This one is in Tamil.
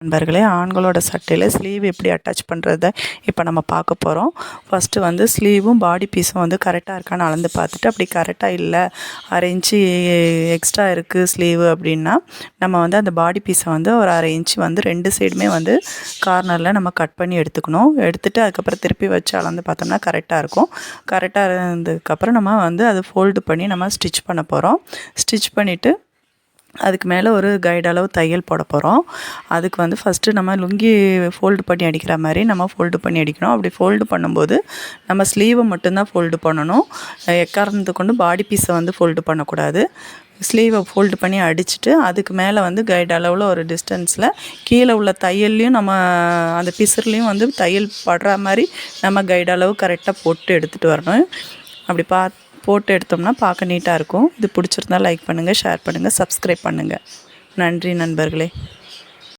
நண்பர்களே, ஆண்களோட சட்டையில் ஸ்லீவ் எப்படி அட்டாச் பண்ணுறத இப்போ நம்ம பார்க்க போகிறோம். ஃபஸ்ட்டு வந்து ஸ்லீவும் பாடி பீஸும் வந்து கரெக்டாக இருக்கான்னு அளந்து பார்த்துட்டு, அப்படி கரெக்டாக இல்லை 1/2 இன்ச்சு எக்ஸ்ட்ரா இருக்குது ஸ்லீவு அப்படின்னா, நம்ம வந்து அந்த பாடி பீஸை வந்து ஒரு 1/2 இன்ச்சு வந்து 2 சைடுமே வந்து கார்னரில் நம்ம கட் பண்ணி எடுத்துக்கணும். எடுத்துகிட்டு அதுக்கப்புறம் திருப்பி வச்சு அளந்து பார்த்தோம்னா கரெக்டாக இருக்கும். கரெக்டாக இருந்ததுக்கப்புறம் நம்ம வந்து அதை ஃபோல்டு பண்ணி நம்ம ஸ்டிச் பண்ண போகிறோம். ஸ்டிச் பண்ணிவிட்டு அதுக்கு மேலே ஒரு கைடு அளவு தையல் போட போகிறோம். அதுக்கு வந்து ஃபஸ்ட்டு நம்ம லுங்கி ஃபோல்டு பண்ணி அடிக்கிற மாதிரி நம்ம ஃபோல்டு பண்ணி அடிக்கணும். அப்படி ஃபோல்டு பண்ணும்போது நம்ம ஸ்லீவை மட்டும்தான் ஃபோல்டு பண்ணணும். எக்காரணத்தை கொண்டு பாடி பீஸை வந்து ஃபோல்டு பண்ணக்கூடாது. ஸ்லீவை ஃபோல்டு பண்ணி அடிச்சுட்டு அதுக்கு மேலே வந்து கைடு அளவில் ஒரு டிஸ்டன்ஸில் கீழே உள்ள தையல்லையும் நம்ம அந்த பிசுறுலையும் வந்து தையல் படுற மாதிரி நம்ம கைடு அளவு கரெக்டாக போட்டு எடுத்துகிட்டு வரணும். அப்படி போட்டு எடுத்தோம்னா பார்க்க நீட்டாக இருக்கும். இது பிடிச்சிருந்தா லைக் பண்ணுங்கள், ஷேர் பண்ணுங்கள், சப்ஸ்கிரைப் பண்ணுங்கள். நன்றி நண்பர்களே.